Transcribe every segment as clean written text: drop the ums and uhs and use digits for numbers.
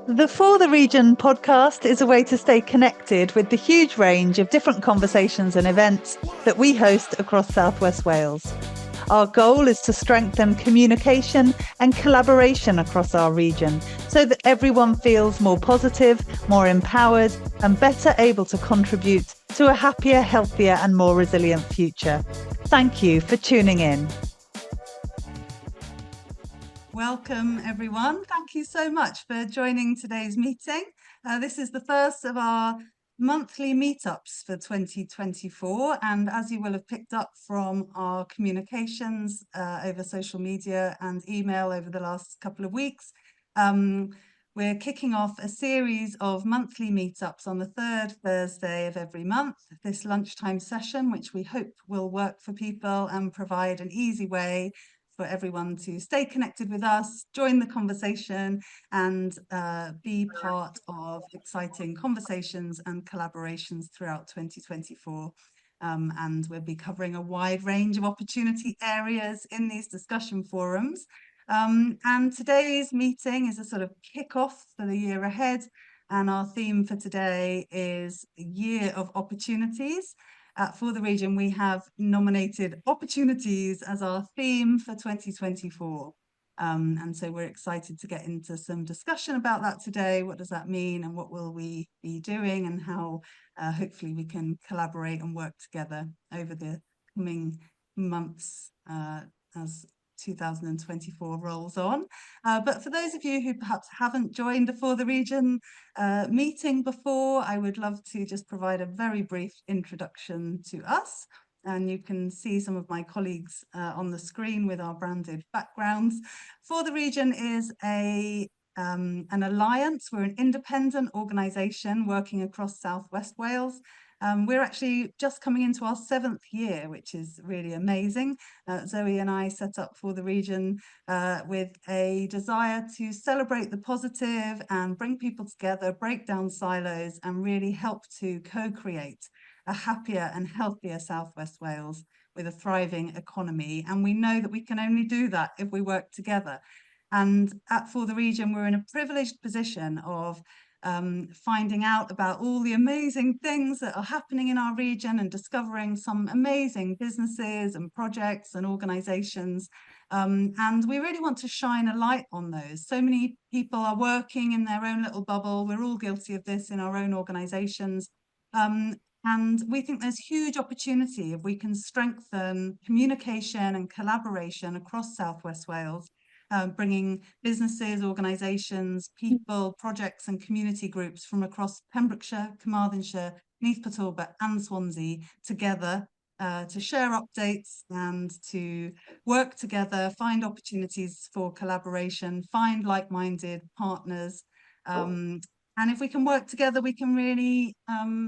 The For the Region podcast is a way to stay connected with the huge range of different conversations and events that we host across South West Wales. Our goal is to strengthen communication and collaboration across our region so that everyone feels more positive, more empowered, and better able to contribute to a happier, healthier, and more resilient future. Thank you for tuning in. Welcome, everyone. Thank you so much for joining today's meeting. This is the first of our monthly meetups for 2024. And as you will have picked up from our communications over social media and email over the last couple of weeks, we're kicking off a series of monthly meetups on the third Thursday of every month, this lunchtime session, which we hope will work for people and provide an easy way for everyone to stay connected with us, join the conversation, and be part of exciting conversations and collaborations throughout 2024. And we'll be covering a wide range of opportunity areas in these discussion forums. And today's meeting is a sort of kick-off for the year ahead. And our theme for today is Year of Opportunities. For the region, we have nominated opportunities as our theme for 2024. And so we're excited to get into some discussion about that today. What does that mean and what will we be doing, and how hopefully we can collaborate and work together over the coming months as 2024 rolls on. But for those of you who perhaps haven't joined a For the Region meeting before, I would love to just provide a very brief introduction to us. And you can see some of my colleagues on the screen with our branded backgrounds. For the Region is an alliance. We're an independent organisation working across South West Wales. We're actually just coming into our 7th year, which is really amazing. Zoe and I set up For the Region with a desire to celebrate the positive and bring people together, break down silos, and really help to co-create a happier and healthier South West Wales with a thriving economy. And we know that we can only do that if we work together. And at For the Region, we're in a privileged position of finding out about all the amazing things that are happening in our region and discovering some amazing businesses and projects and organizations. And we really want to shine a light on those. So many people are working in their own little bubble. We're all guilty of this in our own organizations. And we think there's huge opportunity if we can strengthen communication and collaboration across South West Wales. Bringing businesses, organisations, people, projects and community groups from across Pembrokeshire, Carmarthenshire, Neath Port and Swansea together to share updates and to work together, find opportunities for collaboration, find like-minded partners. And if we can work together, we can really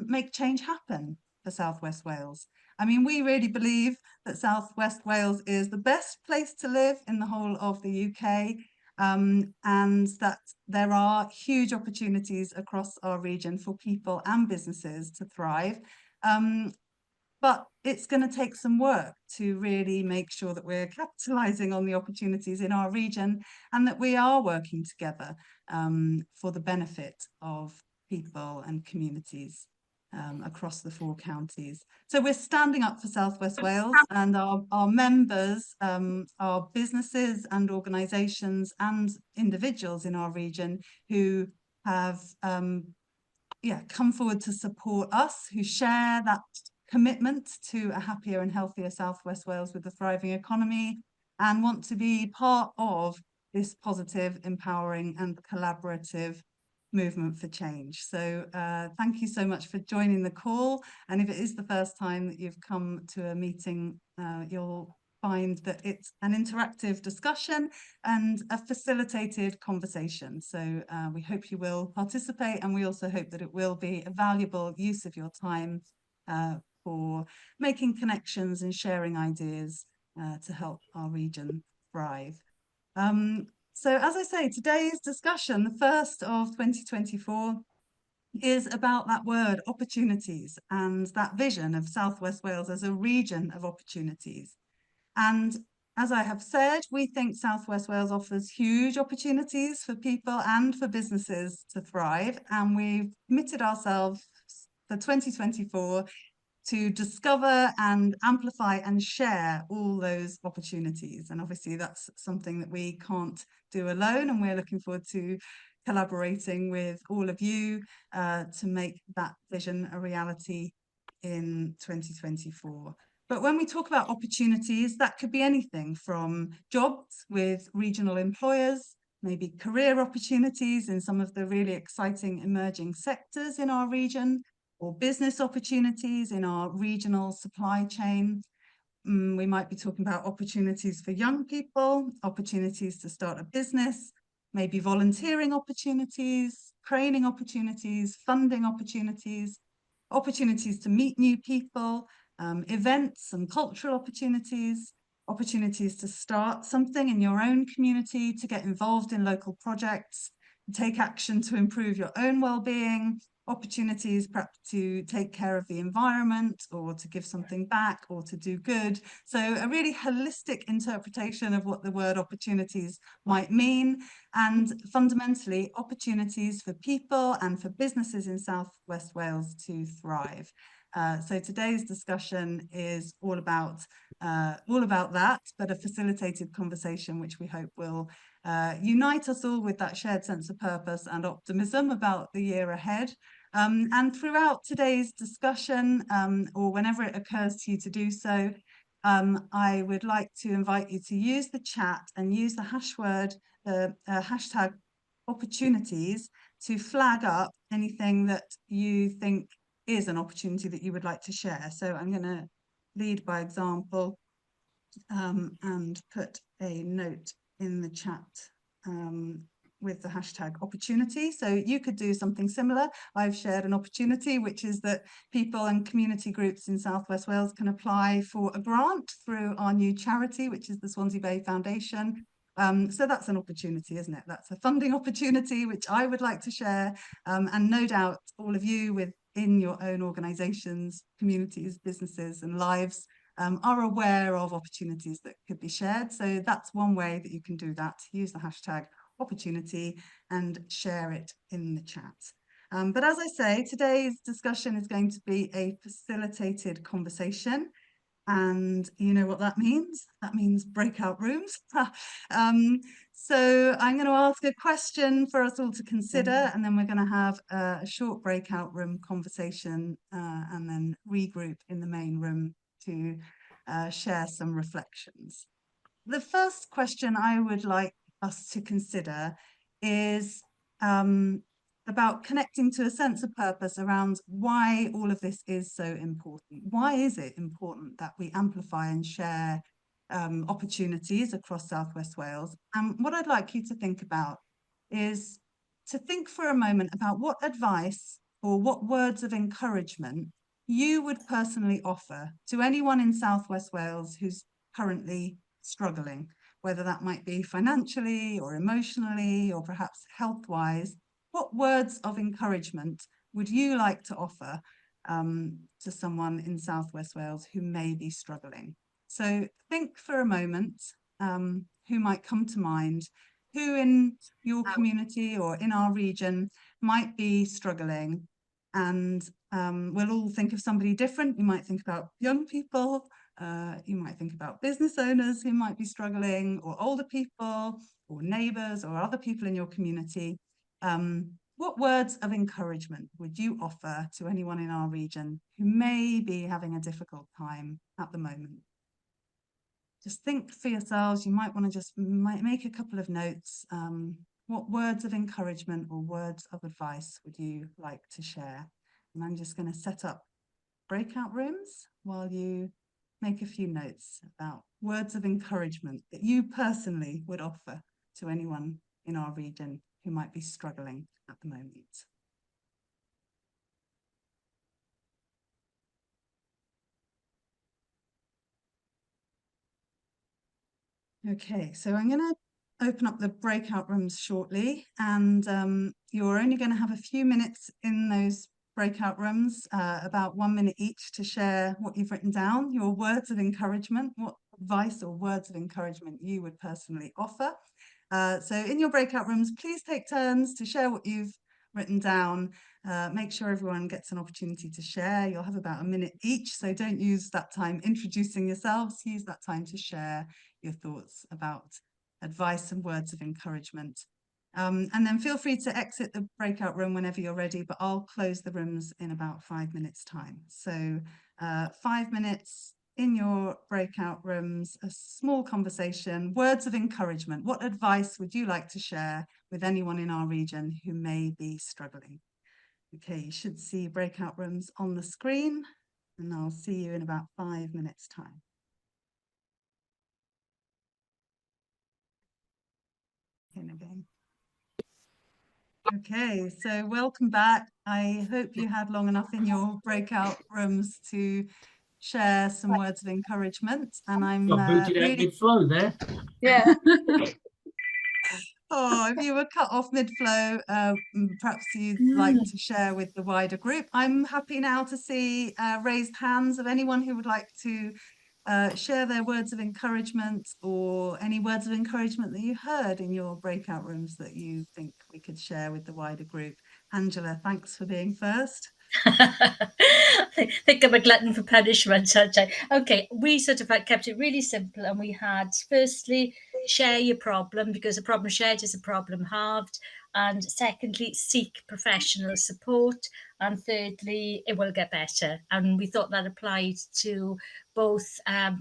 make change happen for South West Wales. I mean, we really believe that South West Wales is the best place to live in the whole of the UK, and that there are huge opportunities across our region for people and businesses to thrive. But it's going to take some work to really make sure that we're capitalising on the opportunities in our region and that we are working together for the benefit of people and communities across the 4 counties. So we're standing up for South West Wales, and our members are businesses and organisations and individuals in our region who have come forward to support us, who share that commitment to a happier and healthier South West Wales with a thriving economy, and want to be part of this positive, empowering and collaborative movement for change. So thank you so much for joining the call. And if it is the first time that you've come to a meeting, you'll find that it's an interactive discussion and a facilitated conversation. So we hope you will participate, and we also hope that it will be a valuable use of your time for making connections and sharing ideas to help our region thrive. So as I say, today's discussion, the first of 2024, is about that word opportunities and that vision of South West Wales as a region of opportunities. And as I have said, we think South West Wales offers huge opportunities for people and for businesses to thrive, and we've committed ourselves for 2024 to discover and amplify and share all those opportunities. And obviously that's something that we can't do alone, and we're looking forward to collaborating with all of you to make that vision a reality in 2024. But when we talk about opportunities, that could be anything from jobs with regional employers, maybe career opportunities in some of the really exciting emerging sectors in our region, or business opportunities in our regional supply chain. We might be talking about opportunities for young people, opportunities to start a business, maybe volunteering opportunities, training opportunities, funding opportunities, opportunities to meet new people, events and cultural opportunities, opportunities to start something in your own community, to get involved in local projects, take action to improve your own well-being, opportunities perhaps to take care of the environment or to give something back or to do good. So a really holistic interpretation of what the word opportunities might mean, and fundamentally opportunities for people and for businesses in South West Wales to thrive. So today's discussion is all about that, but a facilitated conversation which we hope will unite us all with that shared sense of purpose and optimism about the year ahead. And throughout today's discussion, or whenever it occurs to you to do so, I would like to invite you to use the chat and use the hashtag opportunities to flag up anything that you think is an opportunity that you would like to share. So I'm going to lead by example and put a note in the chat with the hashtag opportunity. So you could do something similar. I've shared an opportunity, which is that people and community groups in South West Wales can apply for a grant through our new charity, which is the Swansea Bay Foundation. So that's an opportunity, isn't it? That's a funding opportunity, which I would like to share. And no doubt all of you within your own organisations, communities, businesses and lives are aware of opportunities that could be shared. So that's one way that you can do that. Use the hashtag opportunity and share it in the chat. But as I say, today's discussion is going to be a facilitated conversation. And you know what that means? That means breakout rooms. So I'm going to ask a question for us all to consider, and then we're going to have a short breakout room conversation and then regroup in the main room to share some reflections. The first question I would like us to consider is about connecting to a sense of purpose around why all of this is so important. Why is it important that we amplify and share opportunities across South West Wales? And what I'd like you to think about is to think for a moment about what advice or what words of encouragement you would personally offer to anyone in South West Wales who's currently struggling, whether that might be financially or emotionally or perhaps health-wise. What words of encouragement would you like to offer to someone in South West Wales who may be struggling? So think for a moment who might come to mind, who in your community or in our region might be struggling. And we'll all think of somebody different. You might think about young people, you might think about business owners who might be struggling, or older people, or neighbours, or other people in your community. What words of encouragement would you offer to anyone in our region who may be having a difficult time at the moment? Just think for yourselves. You might want to just make a couple of notes. What words of encouragement or words of advice would you like to share? And I'm just going to set up breakout rooms while you make a few notes about words of encouragement that you personally would offer to anyone in our region who might be struggling at the moment. Okay, so I'm going to open up the breakout rooms shortly, and you're only going to have a few minutes in those breakout rooms, about 1 minute each, to share what you've written down, your words of encouragement. What advice or words of encouragement you would personally offer. So in your breakout rooms, please take turns to share what you've written down. Make sure everyone gets an opportunity to share. You'll have about a minute each, so don't use that time introducing yourselves. Use that time to share your thoughts about advice and words of encouragement. And then feel free to exit the breakout room whenever you're ready, but I'll close the rooms in about 5 minutes time. So 5 minutes in your breakout rooms, a small conversation, words of encouragement. What advice would you like to share with anyone in our region who may be struggling? Okay, you should see breakout rooms on the screen, and I'll see you in about 5 minutes time. In again. Okay, so welcome back. I hope you had long enough in your breakout rooms to share some words of encouragement. And I'm really mid-flow there. Yeah. Oh, if you were cut off mid-flow, perhaps you'd like to share with the wider group. I'm happy now to see raised hands of anyone who would like to share their words of encouragement, or any words of encouragement that you heard in your breakout rooms that you think we could share with the wider group. Angela, thanks for being first. I think I'm a glutton for punishment, aren't I? Okay, we sort of kept it really simple, and we had, firstly, share your problem, because a problem shared is a problem halved, and secondly, seek professional support, and thirdly, it will get better. And we thought that applied to both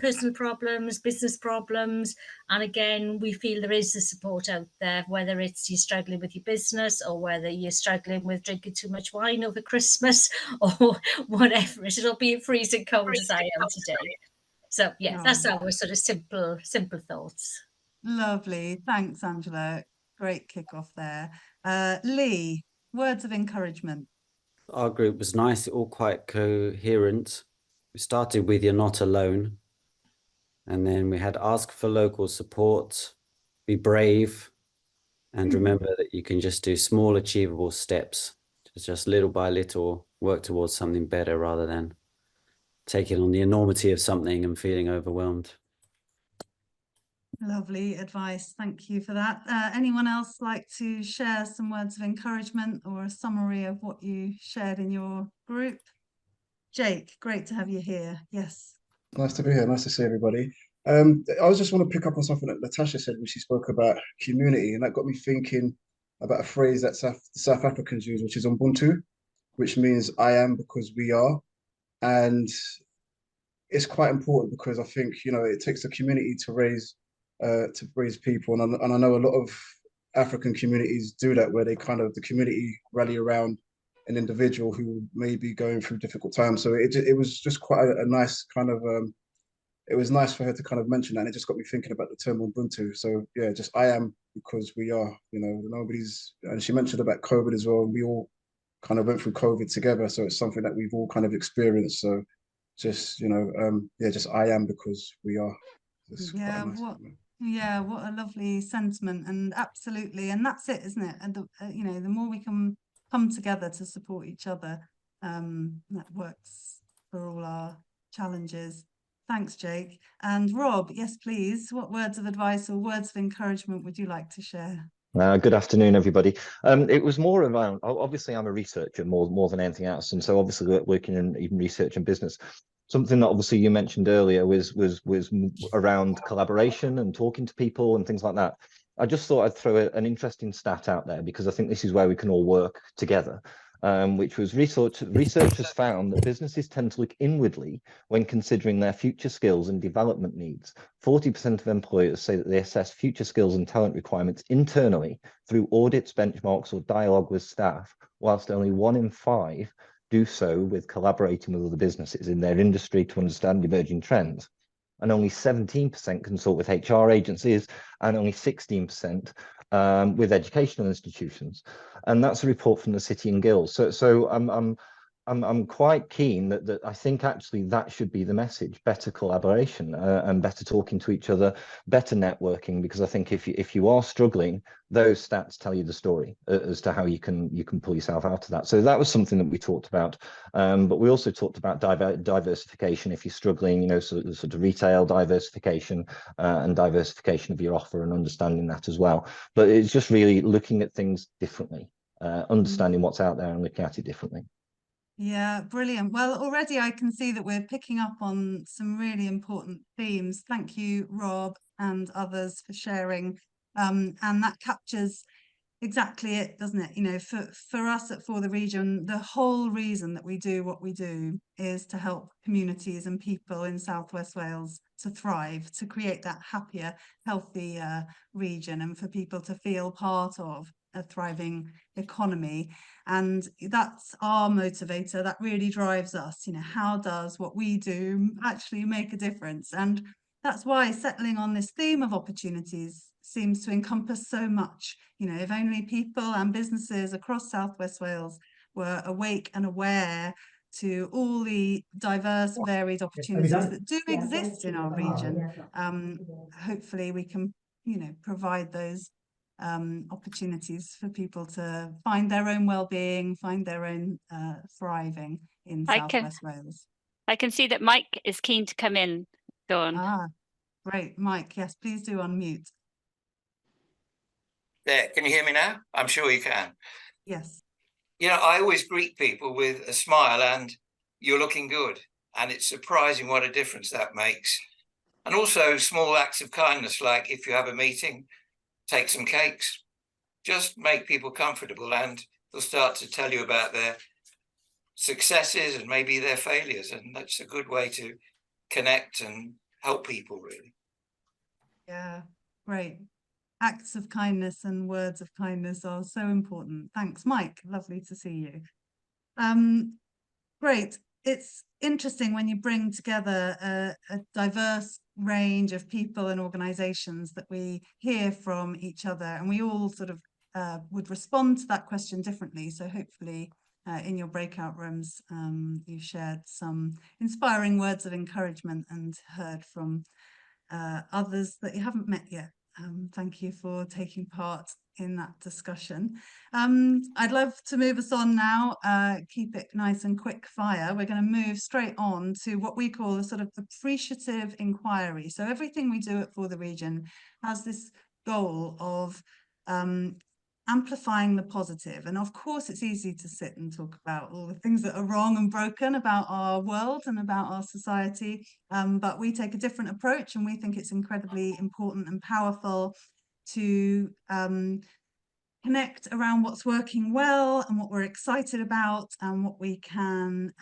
personal problems, business problems, and again, we feel there is the support out there, whether it's you're struggling with your business, or whether you're struggling with drinking too much wine over Christmas, or whatever it is, or being freezing cold as I am today. So yeah, that's our sort of simple thoughts. Lovely. Thanks, Angela. Great kickoff there. Lee, words of encouragement. Our group was nice, all quite coherent. We started with "You're not alone." And then we had "Ask for local support," "Be brave," and remember that you can just do small achievable steps, just little by little work towards something better, rather than taking on the enormity of something and feeling overwhelmed. Lovely advice. Thank you for that. Anyone else like to share some words of encouragement or a summary of what you shared in your group? Jake, great to have you here. Yes. Nice to be here. Nice to see everybody. I just want to pick up on something that Natasha said when she spoke about community, and that got me thinking about a phrase that South Africans use, which is Ubuntu, which means "I am because we are." And it's quite important because I think, it takes a community to raise people. And I know a lot of African communities do that, where the community rally around an individual who may be going through difficult times. So it was just quite a nice kind of, it was nice for her to kind of mention that, and it just got me thinking about the term Ubuntu. So yeah, just "I am because we are," and she mentioned about COVID as well. And we all kind of went through COVID together. So it's something that we've all kind of experienced. So just, just "I am because we are." Yeah, what a lovely sentiment. And absolutely, and that's it, isn't it? And the more we can come together to support each other, that works for all our challenges. Thanks, Jake. And Rob, yes, please. What words of advice or words of encouragement would you like to share? Good afternoon, everybody. It was more around, obviously I'm a researcher more than anything else, and so obviously working in even research and business. Something that obviously you mentioned earlier was around collaboration and talking to people and things like that. I just thought I'd throw an interesting stat out there, because I think this is where we can all work together. Which was researchers found that businesses tend to look inwardly when considering their future skills and development needs. 40% of employers say that they assess future skills and talent requirements internally through audits, benchmarks, or dialogue with staff, whilst only 1 in 5 do so with collaborating with other businesses in their industry to understand emerging trends. And only 17% consult with HR agencies, and only 16% with educational institutions. And that's a report from the City and Guilds. So I'm quite keen that I think actually that should be the message: better collaboration and better talking to each other, better networking. Because I think if you are struggling, those stats tell you the story as to how you can pull yourself out of that. So that was something that we talked about. But we also talked about diversification. If you're struggling, you know, sort of retail diversification and diversification of your offer, and understanding that as well. But it's just really looking at things differently, understanding what's out there and looking at it differently. Yeah, brilliant. Well, already I can see that we're picking up on some really important themes. Thank you, Rob, and others for sharing. And that captures exactly it, doesn't it? You know, for us For the Region, the whole reason that we do what we do is to help communities and people in South West Wales to thrive, to create that happier, healthier region, and for people to feel part of a thriving economy. And that's our motivator. That really drives us. You know, how does what we do actually make a difference? And that's why settling on this theme of opportunities seems to encompass so much. You know, if only people and businesses across South West Wales were awake and aware to all the diverse, varied opportunities that do exist in our region, hopefully we can, you know, provide those opportunities for people to find their own well-being, find their own thriving in South West Wales. I can see that Mike is keen to come in, Dawn. Ah, great. Mike, yes, please do unmute. There, can you hear me now? I'm sure you can. Yes. You know, I always greet people with a smile and "you're looking good." And it's surprising what a difference that makes. And also small acts of kindness, like if you have a meeting, take some cakes, just make people comfortable, and they'll start to tell you about their successes and maybe their failures. And that's a good way to connect and help people, really. Yeah, great. Acts of kindness and words of kindness are so important. Thanks, Mike. Lovely to see you. Great. It's interesting when you bring together a diverse range of people and organizations that we hear from each other, and we all sort of would respond to that question differently. So hopefully in your breakout rooms, you shared some inspiring words of encouragement and heard from others that you haven't met yet. Thank you for taking part in that discussion. I'd love to move us on now, keep it nice and quick fire. We're going to move straight on to what we call a sort of appreciative inquiry. So everything we do For the Region has this goal of amplifying the positive. And of course, it's easy to sit and talk about all the things that are wrong and broken about our world and about our society. But we take a different approach, and we think it's incredibly important and powerful to connect around what's working well and what we're excited about and what we can,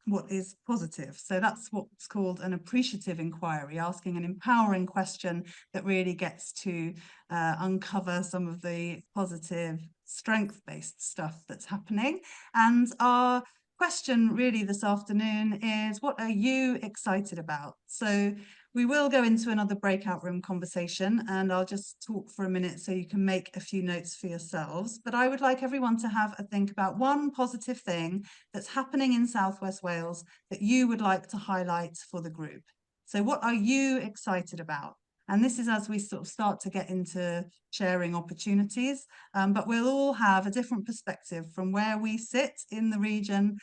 what is positive. So that's what's called an appreciative inquiry, asking an empowering question that really gets to uncover some of the positive strength-based stuff that's happening. And our question really this afternoon is, what are you excited about? So we will go into another breakout room conversation, and I'll just talk for a minute so you can make a few notes for yourselves. But I would like everyone to have a think about one positive thing that's happening in South West Wales that you would like to highlight for the group. So what are you excited about? And this is as we sort of start to get into sharing opportunities, but we'll all have a different perspective from where we sit in the region,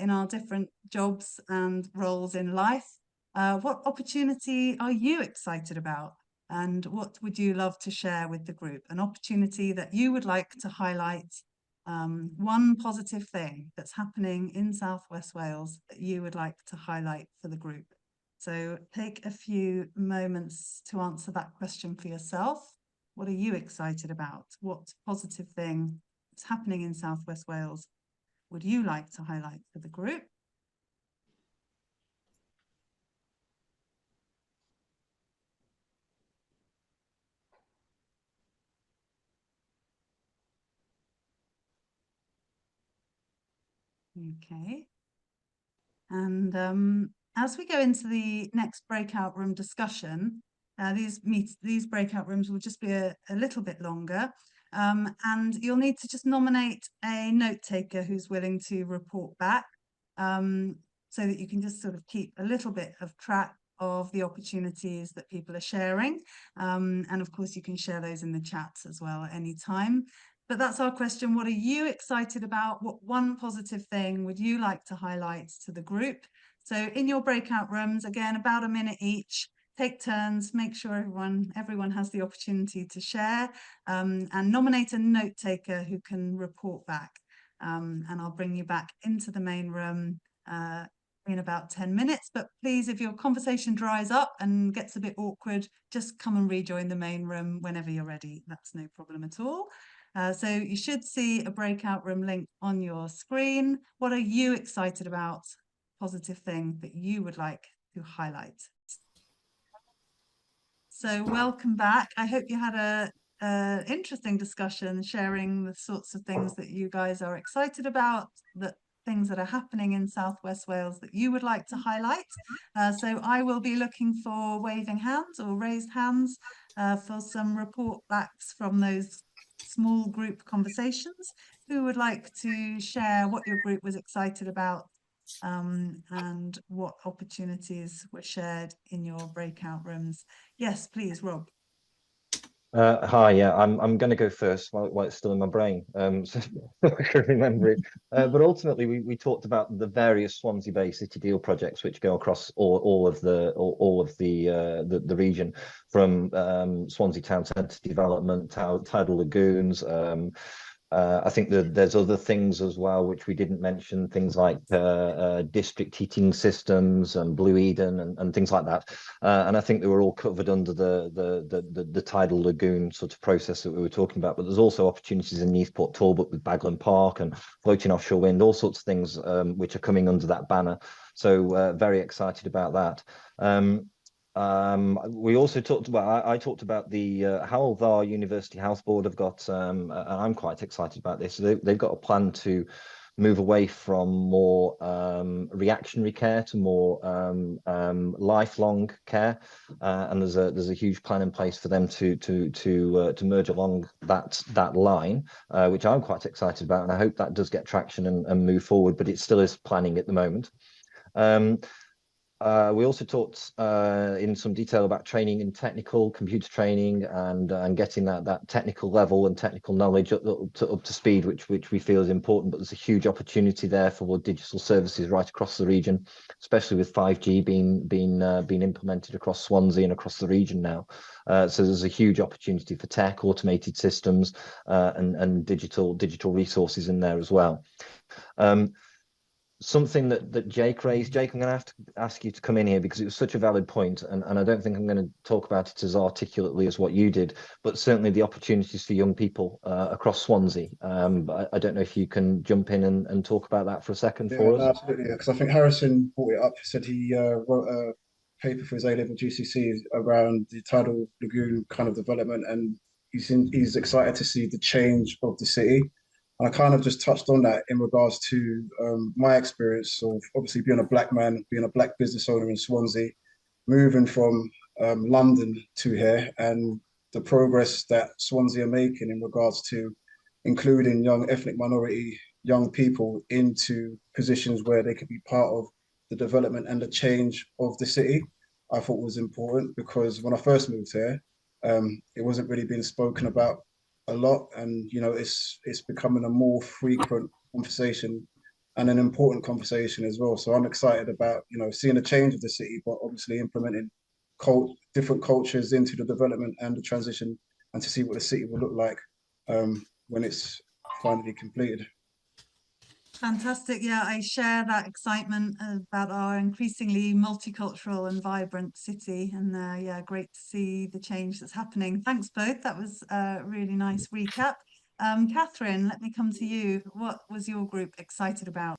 in our different jobs and roles in life. What opportunity are you excited about? And what would you love to share with the group? An opportunity that you would like to highlight, one positive thing that's happening in South West Wales that you would like to highlight for the group. So take a few moments to answer that question for yourself. What are you excited about? What positive thing that's happening in South West Wales would you like to highlight for the group? Okay. And as we go into the next breakout room discussion, these breakout rooms will just be a little bit longer, and you'll need to just nominate a note taker who's willing to report back. so that you can just sort of keep a little bit of track of the opportunities that people are sharing. And of course, you can share those in the chats as well at any time. But that's our question. What are you excited about? What one positive thing would you like to highlight to the group? So in your breakout rooms, again, about a minute each, take turns, make sure everyone has the opportunity to share, and nominate a note taker who can report back. And I'll bring you back into the main room in about 10 minutes. But please, if your conversation dries up and gets a bit awkward, just come and rejoin the main room whenever you're ready. That's no problem at all. So you should see a breakout room link on your screen. What are you excited about? Positive thing that you would like to highlight? So welcome back. I hope you had a interesting discussion, sharing the sorts of things that you guys are excited about, that things that are happening in South West Wales that you would like to highlight. So I will be looking for waving hands or raised hands for some report backs from those small group conversations. Who would like to share what your group was excited about and what opportunities were shared in your breakout rooms? Yes, please, Rob. Hi, yeah, I'm going to go first while it's still in my brain, so I can remember it. But ultimately, we talked about the various Swansea-based City Deal projects which go across all of the region, from Swansea Town Centre development, tidal lagoons. I think that there's other things as well which we didn't mention, things like district heating systems and Blue Eden and things like that. And I think they were all covered under the tidal lagoon sort of process that we were talking about. But there's also opportunities in Neathport Talbot with Bagland Park and floating offshore wind, all sorts of things which are coming under that banner. So very excited about that. We also talked about, I talked about the Howelvar University Health Board have got, and I'm quite excited about this. They've got a plan to move away from more reactionary care to more lifelong care, and there's a huge plan in place for them to merge along that line, which I'm quite excited about, and I hope that does get traction and move forward. But it still is planning at the moment. We also talked in some detail about training in technical computer training and getting that technical level and technical knowledge up to speed, which we feel is important. But there's a huge opportunity there for digital services right across the region, especially with 5G being implemented across Swansea and across the region now. So there's a huge opportunity for tech, automated systems, and digital resources in there as well. Something that Jake raised. Jake, I'm going to have to ask you to come in here because it was such a valid point, and I don't think I'm going to talk about it as articulately as what you did, but certainly the opportunities for young people across Swansea. I don't know if you can jump in and talk about that for a second for us. Absolutely, because I think Harrison brought it up. He said he wrote a paper for his A-level GCSE around the tidal lagoon kind of development, and he's excited to see the change of the city. I kind of just touched on that in regards to my experience of obviously being a black man, being a black business owner in Swansea, moving from London to here, and the progress that Swansea are making in regards to including young ethnic minority young people into positions where they could be part of the development and the change of the city, I thought was important, because when I first moved here, it wasn't really being spoken about a lot, and it's becoming a more frequent conversation and an important conversation as well. So I'm excited about seeing the change of the city, but obviously implementing different cultures into the development and the transition, and to see what the city will look like when it's finally completed. Fantastic. Yeah, I share that excitement about our increasingly multicultural and vibrant city. And yeah, great to see the change that's happening. Thanks both. That was a really nice recap. Catherine, let me come to you. What was your group excited about?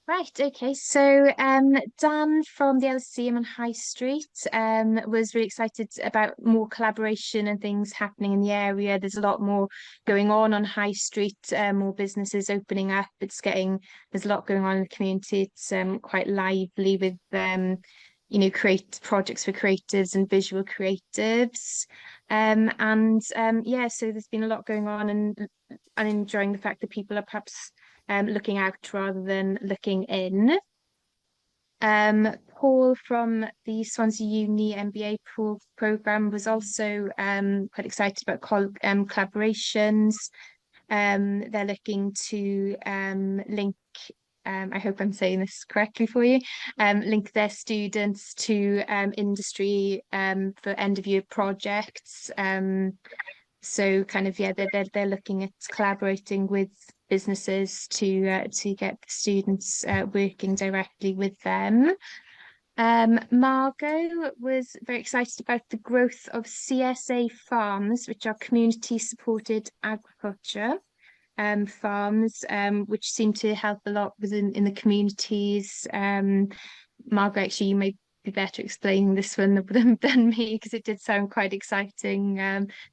Right, okay, so Dan from the LSCM on High Street was really excited about more collaboration and things happening in the area. There's a lot more going on High Street, more businesses opening up. There's a lot going on in the community. It's quite lively with create projects for creatives and visual creatives. Yeah, so there's been a lot going on, and enjoying the fact that people are perhaps looking out rather than looking in. Paul from the Swansea Uni MBA programme was also quite excited about collaborations. They're looking to link, I hope I'm saying this correctly for you, link their students to industry for end of year projects. So kind of, yeah, they're looking at collaborating with businesses to get the students working directly with them. Margot was very excited about the growth of CSA farms, which are community supported agriculture farms, which seem to help a lot in the communities. Margot, actually, you may be better explaining this one than me, because it did sound quite exciting.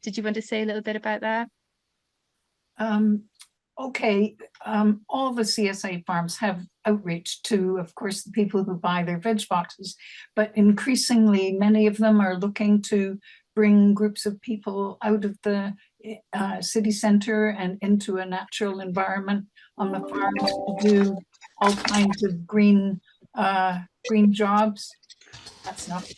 Did you want to say a little bit about that? Okay, all the CSA farms have outreach to, of course, the people who buy their veg boxes, but increasingly many of them are looking to bring groups of people out of the city centre and into a natural environment on the farms to do all kinds of green jobs. That's not.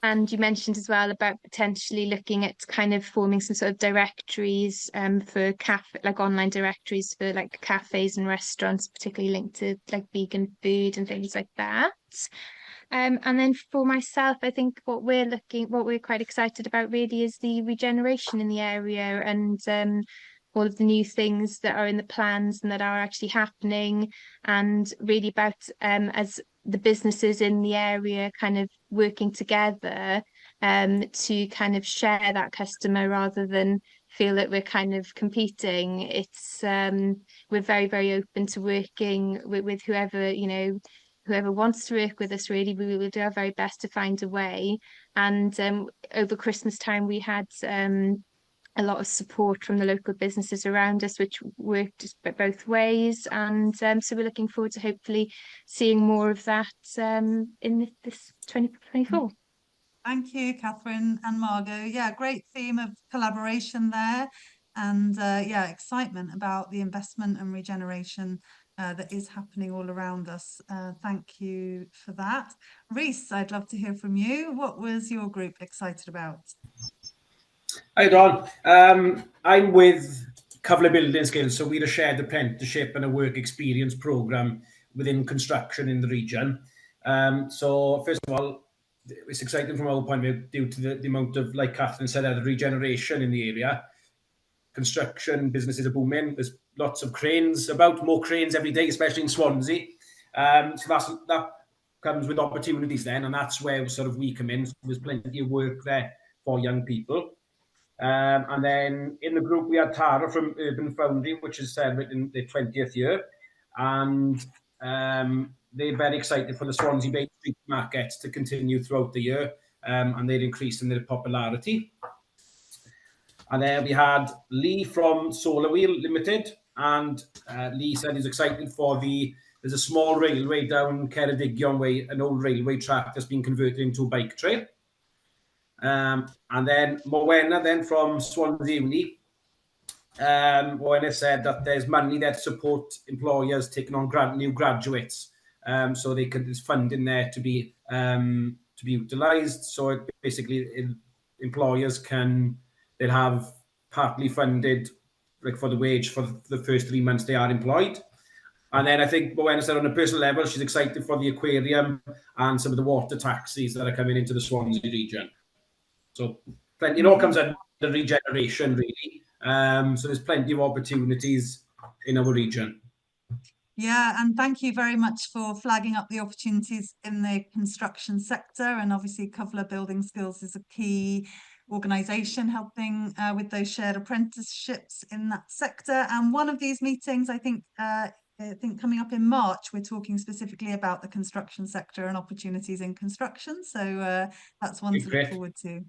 And you mentioned as well about potentially looking at kind of forming some sort of directories for like online directories for like cafes and restaurants, particularly linked to like vegan food and things like that. And then for myself, I think what we're quite excited about really is the regeneration in the area, and all of the new things that are in the plans and that are actually happening, and really about as the businesses in the area kind of working together to kind of share that customer rather than feel that we're kind of competing. It's we're very, very open to working with whoever, whoever wants to work with us. Really, we will do our very best to find a way. And over Christmas time, we had a lot of support from the local businesses around us, which worked both ways. And so we're looking forward to hopefully seeing more of that in this 2024. Thank you, Catherine and Margot. Yeah, great theme of collaboration there. And yeah, excitement about the investment and regeneration that is happening all around us. Thank you for that. Rhys, I'd love to hear from you. What was your group excited about? Hi, Don. I'm with Cyfle Building Skills, so we're a shared apprenticeship and a work experience programme within construction in the region. So first of all, it's exciting from our point of view due to the amount of, like Catherine said, the regeneration in the area. Construction businesses are booming. There's lots of cranes, more cranes every day, especially in Swansea. So that comes with opportunities then, and that's where sort of we come in. So there's plenty of work there for young people. And then in the group, we had Tara from Urban Foundry, which is celebrating their 20th year. And they're very excited for the Swansea Bay Street Markets to continue throughout the year. And they're increasing their popularity. And then we had Lee from Solar Wheel Limited. And Lee said he's excited for there's a small railway down Ceredigion Way, an old railway track that's been converted into a bike trail. And then Morwenna from Swansea Uni. Morwenna said that there's money there to support employers taking on new graduates. So there's funding there to be utilised. So employers they'll have partly funded like for the wage for the first 3 months they are employed. And then I think Morwenna said on a personal level, she's excited for the aquarium and some of the water taxis that are coming into the Swansea region. So it all comes under regeneration, really. So there's plenty of opportunities in our region. Yeah, and thank you very much for flagging up the opportunities in the construction sector. And obviously, Cyfle Building Skills is a key organisation helping with those shared apprenticeships in that sector. And one of these meetings, I think coming up in March, we're talking specifically about the construction sector and opportunities in construction. So that's one to look forward to.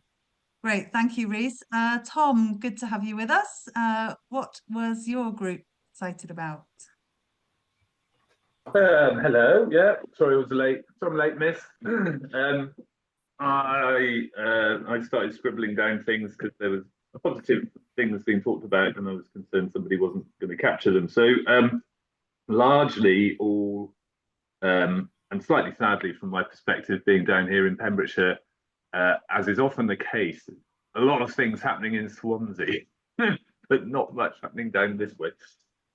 Great, thank you, Rhys. Tom, good to have you with us. What was your group excited about? Hello, yeah, sorry I was late. Sorry I'm late, miss. I started scribbling down things because there was a positive thing that's been talked about, and I was concerned somebody wasn't going to capture them. So largely all, and slightly sadly from my perspective, being down here in Pembrokeshire, as is often the case, a lot of things happening in Swansea, but not much happening down this way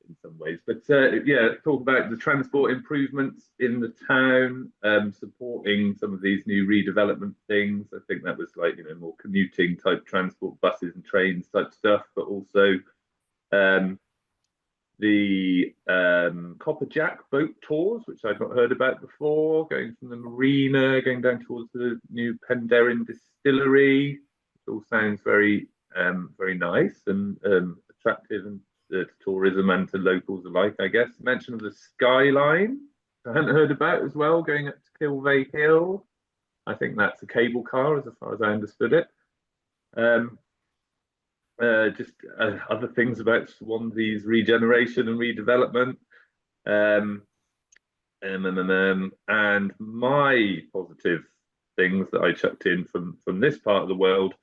in some ways. But yeah, talk about the transport improvements in the town, supporting some of these new redevelopment things. I think that was like, more commuting type transport, buses and trains type stuff, but also the Copperjack boat tours, which I'd not heard about before, going from the marina, going down towards the new Penderyn distillery. It all sounds very, very nice and attractive and to tourism and to locals alike, I guess. Mention of the skyline, I hadn't heard about as well, going up to Kilvey Hill. I think that's a cable car, as far as I understood it. Just other things about Swansea's regeneration and redevelopment. And my positive things that I chucked in from this part of the world.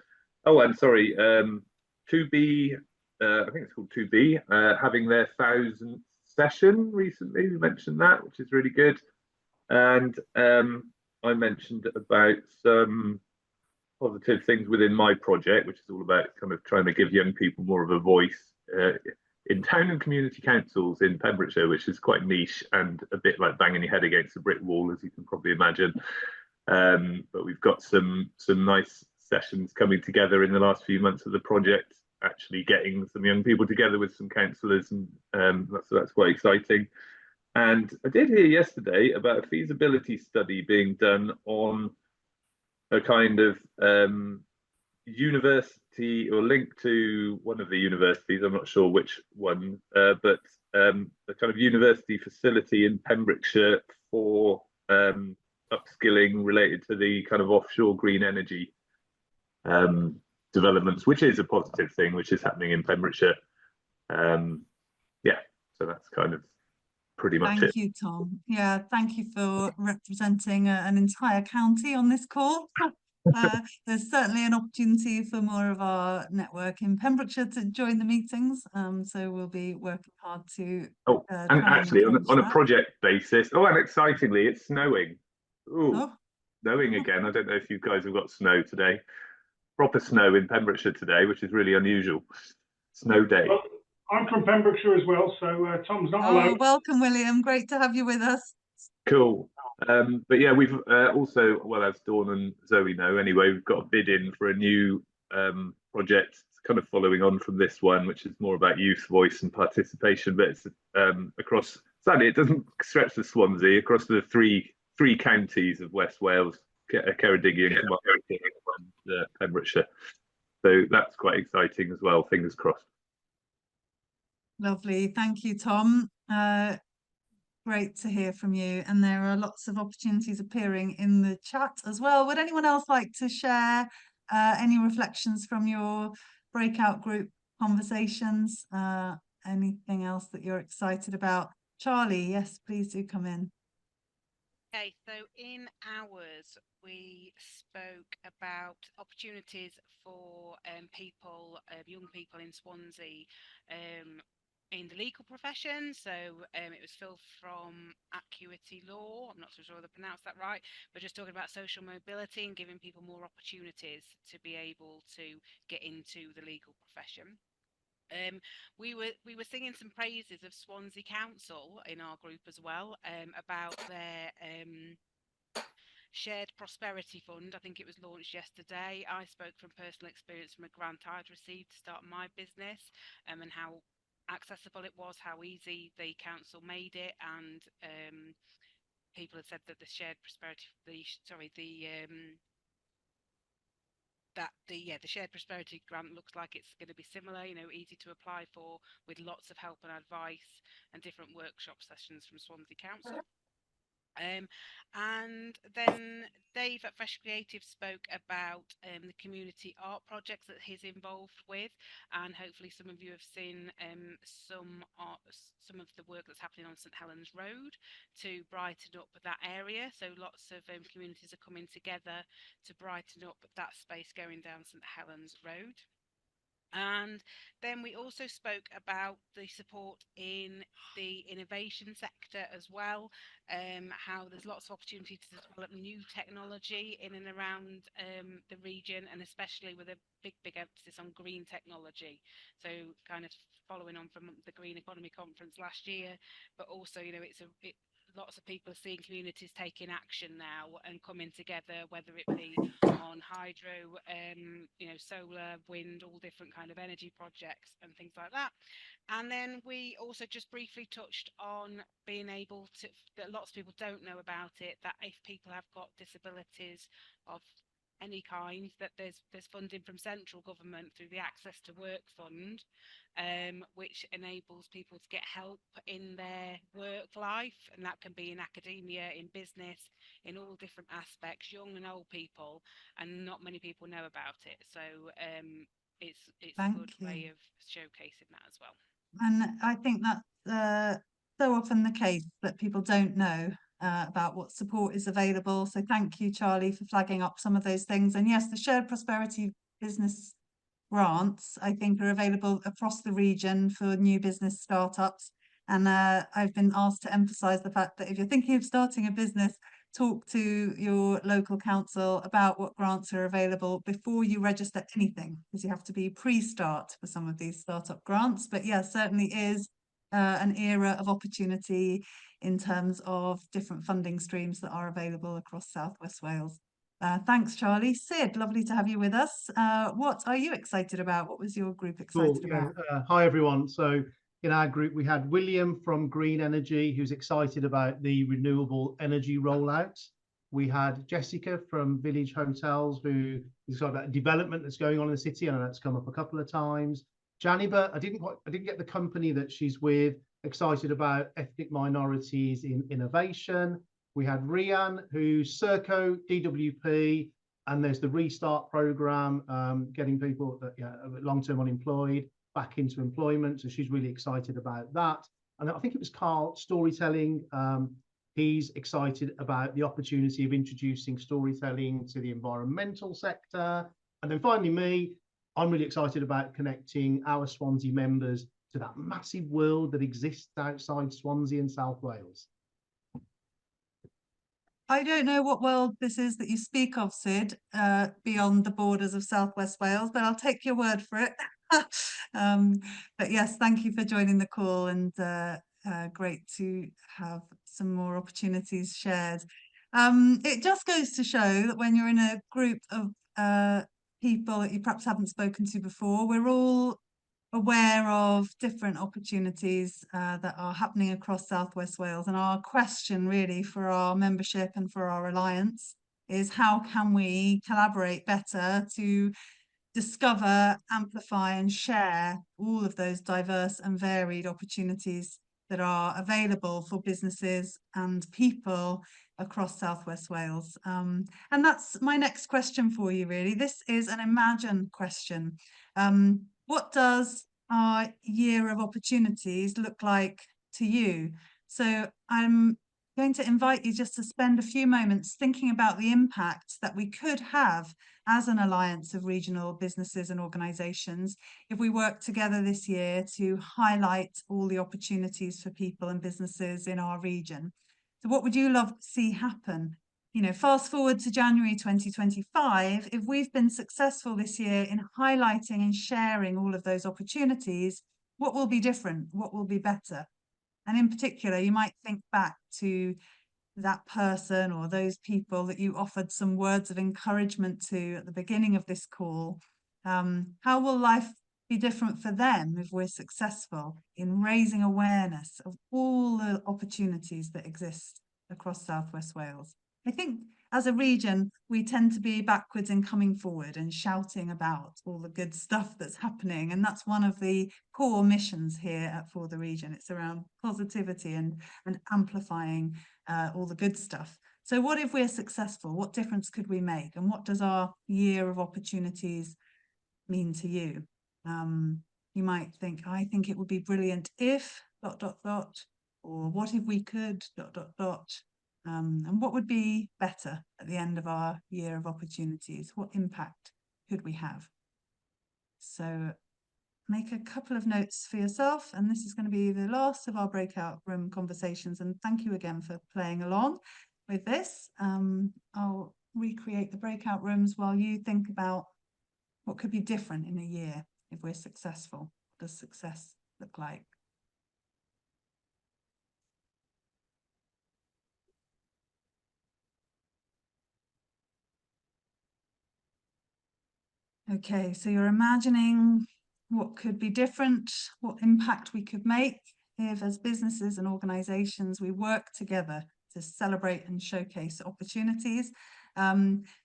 Oh, and sorry, 2B, I think it's called 2B, having their 1000th session recently. We mentioned that, which is really good. And I mentioned about some positive things within my project, which is all about kind of trying to give young people more of a voice in town and community councils in Pembrokeshire, which is quite niche and a bit like banging your head against a brick wall, as you can probably imagine. But we've got some nice sessions coming together in the last few months of the project, actually getting some young people together with some councillors, and that's quite exciting. And I did hear yesterday about a feasibility study being done on a kind of university, or linked to one of the universities, I'm not sure which one, but a kind of university facility in Pembrokeshire for upskilling related to the kind of offshore green energy developments, which is a positive thing, which is happening in Pembrokeshire. Yeah, so that's kind of pretty much it. Thank you, Tom. Yeah, thank you for representing an entire county on this call. There's certainly an opportunity for more of our network in Pembrokeshire to join the meetings, so we'll be working hard to and actually on a project basis, and excitingly, it's snowing. Snowing again. I don't know if you guys have got snow today. Proper snow in Pembrokeshire today, which is really unusual. Snow day. Well, I'm from Pembrokeshire as well, so Tom's not alone. Welcome, William. Great to have you with us. Cool. But yeah, we've also, well, as Dawn and Zoe know anyway, we've got a bid in for a new project kind of following on from this one, which is more about youth voice and participation, but it's across, sadly it doesn't stretch to Swansea, across the three counties of West Wales, Ceredigion, and Pembrokeshire. So that's quite exciting as well, fingers crossed. Lovely, thank you, Tom. Great to hear from you. And there are lots of opportunities appearing in the chat as well. Would anyone else like to share any reflections from your breakout group conversations? Anything else that you're excited about? Charlie, yes, please do come in. Okay, so in ours, we spoke about opportunities for people, young people in Swansea, in the legal profession. So it was Phil from Acuity Law, I'm not so sure whether I pronounced that right, but just talking about social mobility and giving people more opportunities to be able to get into the legal profession. We were singing some praises of Swansea Council in our group as well, about their Shared Prosperity Fund. I think it was launched yesterday. I spoke from personal experience from a grant I'd received to start my business, and how accessible it was, how easy the council made it, and people had said that the Shared Prosperity, the Shared Prosperity grant looks like it's going to be similar, easy to apply for, with lots of help and advice and different workshop sessions from Swansea Council. And then Dave at Fresh Creative spoke about the community art projects that he's involved with, and hopefully some of you have seen some of the work that's happening on St Helens Road to brighten up that area. So lots of communities are coming together to brighten up that space going down St Helens Road. And then we also spoke about the support in the innovation sector as well, how there's lots of opportunity to develop new technology in and around the region, and especially with a big emphasis on green technology. So kind of following on from the Green Economy Conference last year, but also, you know, lots of people are seeing communities taking action now and coming together, whether it be on hydro, you know, solar, wind, all different kind of energy projects and things like that. And then we also just briefly touched on being able to, that lots of people don't know about it, that if people have got disabilities of any kind, that there's funding from central government through the Access to Work Fund, which enables people to get help in their work life, and that can be in academia, in business, in all different aspects, young and old people, and not many people know about it. So it's a good way of showcasing that as well. And I think that's so often the case, that people don't know about what support is available. So thank you, Charlie, for flagging up some of those things. And yes, the Shared Prosperity Business grants, I think, are available across the region for new business startups. And I've been asked to emphasise the fact that if you're thinking of starting a business, talk to your local council about what grants are available before you register anything, because you have to be pre-start for some of these startup grants. But yeah, certainly is an era of opportunity in terms of different funding streams that are available across South West Wales. Thanks, Charlie. Sid, lovely to have you with us. What are you excited about? What was your group excited about? Hi, everyone. So in our group, we had William from Green Energy, who's excited about the renewable energy rollout. We had Jessica from Village Hotels, who is talking about development that's going on in the city. I know that's come up a couple of times. Janiba, I didn't get the company that she's with, excited about ethnic minorities in innovation. We had Rhian, who's Serco, DWP, and there's the Restart program, getting people that long-term unemployed back into employment. So she's really excited about that. And I think it was Carl, storytelling. He's excited about the opportunity of introducing storytelling to the environmental sector. And then finally me, I'm really excited about connecting our Swansea members to that massive world that exists outside Swansea and South Wales. I don't know what world this is that you speak of, Sid, beyond the borders of South West Wales, but I'll take your word for it. But yes, thank you for joining the call, and great to have some more opportunities shared. It just goes to show that when you're in a group of people that you perhaps haven't spoken to before, we're all aware of different opportunities that are happening across South West Wales. And our question really for our membership and for our alliance is, how can we collaborate better to discover, amplify and share all of those diverse and varied opportunities that are available for businesses and people across South West Wales. And that's my next question for you, really. This is an imagine question. What does our year of opportunities look like to you? So I'm going to invite you just to spend a few moments thinking about the impact that we could have as an alliance of regional businesses and organisations if we work together this year to highlight all the opportunities for people and businesses in our region. So what would you love to see happen? You know, fast forward to January 2025, if we've been successful this year in highlighting and sharing all of those opportunities, what will be different? What will be better? And in particular, you might think back to that person or those people that you offered some words of encouragement to at the beginning of this call. How will life be different for them if we're successful in raising awareness of all the opportunities that exist across South West Wales? I think as a region, we tend to be backwards in coming forward and shouting about all the good stuff that's happening. And that's one of the core missions here for the region. It's around positivity and amplifying all the good stuff. So what if we're successful? What difference could we make? And what does our year of opportunities mean to you? You might think, I think it would be brilliant if ... or what if we could ... and what would be better at the end of our year of opportunities? What impact could we have? So make a couple of notes for yourself, and this is going to be the last of our breakout room conversations. And thank you again for playing along with this. I'll recreate the breakout rooms while you think about what could be different in a year if we're successful. What does success look like? Okay, so you're imagining what could be different, what impact we could make if, as businesses and organizations, we work together to celebrate and showcase opportunities.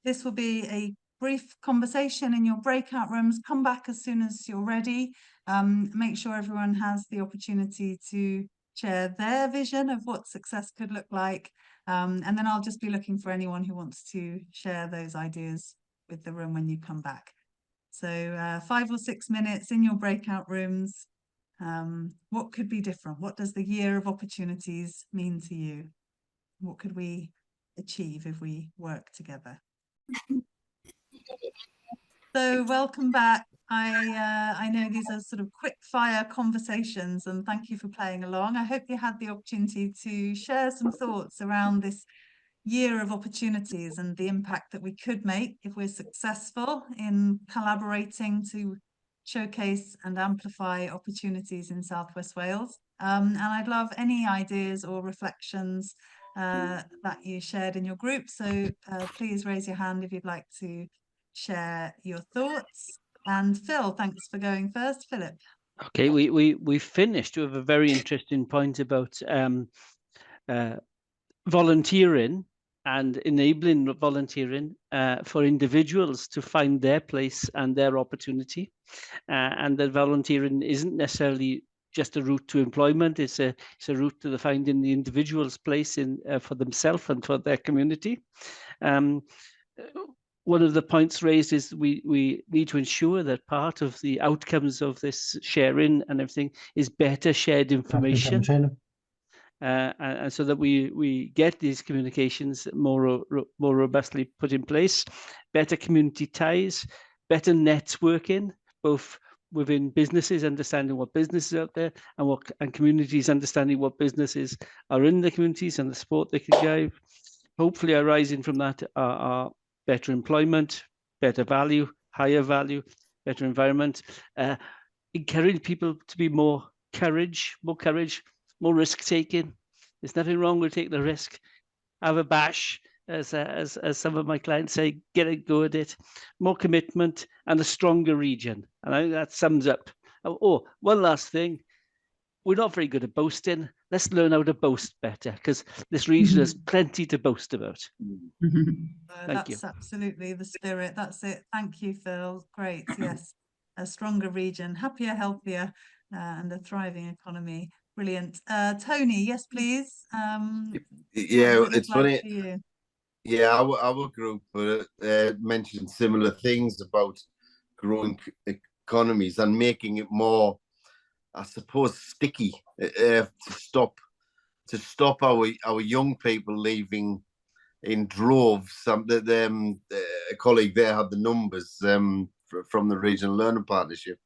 This will be a brief conversation in your breakout rooms. Come back as soon as you're ready. Make sure everyone has the opportunity to share their vision of what success could look like. And then I'll just be looking for anyone who wants to share those ideas with the room when you come back. So 5 or 6 minutes in your breakout rooms. What could be different? What does the year of opportunities mean to you? What could we achieve if we work together? So welcome back. I know these are sort of quick fire conversations, and thank you for playing along. I hope you had the opportunity to share some thoughts around this year of opportunities and the impact that we could make if we're successful in collaborating to showcase and amplify opportunities in South West Wales. And I'd love any ideas or reflections that you shared in your group. So please raise your hand if you'd like to share your thoughts. And Phil, thanks for going first. Philip. Okay, we finished with a very interesting point about volunteering and enabling volunteering for individuals to find their place and their opportunity, and that volunteering isn't necessarily just a route to employment. It's a route to finding the individual's place in for themselves and for their community. One of the points raised is we need to ensure that part of the outcomes of this sharing and everything is better shared information. And so that we get these communications more robustly put in place, better community ties, better networking, both within businesses, understanding what businesses are out there, and communities understanding what businesses are in the communities and the support they can give. Hopefully arising from that are better employment, better value, higher value, better environment, encouraging people to be more courage, more risk taking. There's nothing wrong with taking the risk. Have a bash, as some of my clients say, get a go at it. More commitment and a stronger region. And I think that sums up. Oh, one last thing. We're not very good at boasting. Let's learn how to boast better, because this region has plenty to boast about. Thank you. That's absolutely the spirit. That's it. Thank you, Phil. Great. Yes, a stronger region, happier, healthier, and a thriving economy. Brilliant. Tony, yes, please. Yeah, it's funny. Yeah, our group mentioned similar things about growing economies and making it more, I suppose, sticky to stop our young people leaving in droves. A colleague there had the numbers from the Regional Learning Partnership.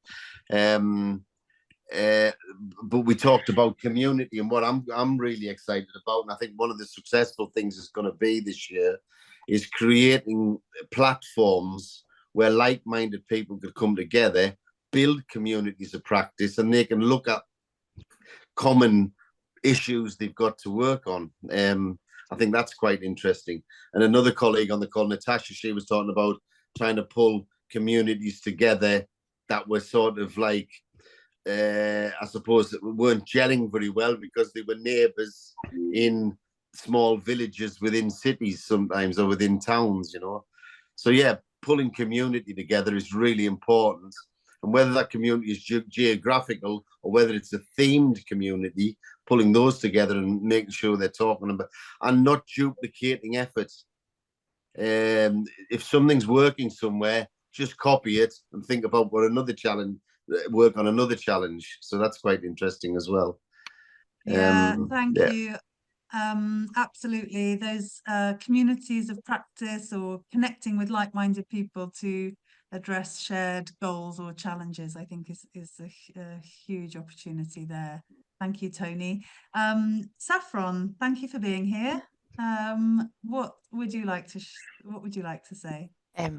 But we talked about community, and what I'm really excited about, and I think one of the successful things is going to be this year, is creating platforms where like-minded people could come together, build communities of practice, and they can look at common issues they've got to work on. I think that's quite interesting. And another colleague on the call, Natasha, she was talking about trying to pull communities together that were sort of like, I suppose, weren't gelling very well because they were neighbours in small villages within cities sometimes, or within towns, you know. So yeah, pulling community together is really important. And whether that community is geographical or whether it's a themed community, pulling those together and making sure they're talking about and not duplicating efforts. If something's working somewhere, just copy it and think about what another challenge, work on another challenge. So that's quite interesting as well. Yeah, thank you. Absolutely. Those communities of practice or connecting with like-minded people to address shared goals or challenges, I think is a huge opportunity there. Thank you, Tony. Saffron, thank you for being here. What would you like to say?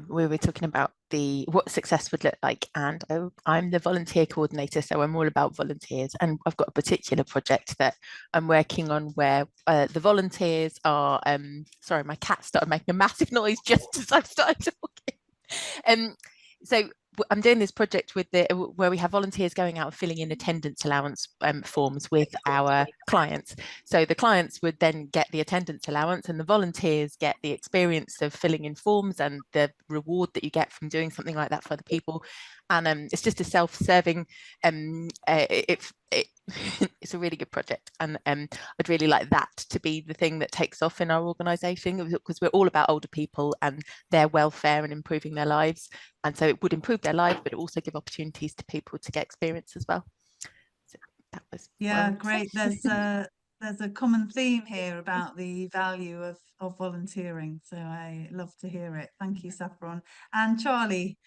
We were talking about what success would look like, and I'm the volunteer coordinator, so I'm all about volunteers, and I've got a particular project that I'm working on where the volunteers are sorry, my cat started making a massive noise just as I started talking. So I'm doing this project with where we have volunteers going out and filling in attendance allowance forms with our clients. So the clients would then get the attendance allowance, and the volunteers get the experience of filling in forms and the reward that you get from doing something like that for other people. And it's just a self-serving. It's a really good project, and I'd really like that to be the thing that takes off in our organisation, because we're all about older people and their welfare and improving their lives, and so it would improve their lives, but it also give opportunities to people to get experience as well. So that was Great. There's a common theme here about the value of volunteering, so I love to hear it. Thank you, Saffron. And Charlie,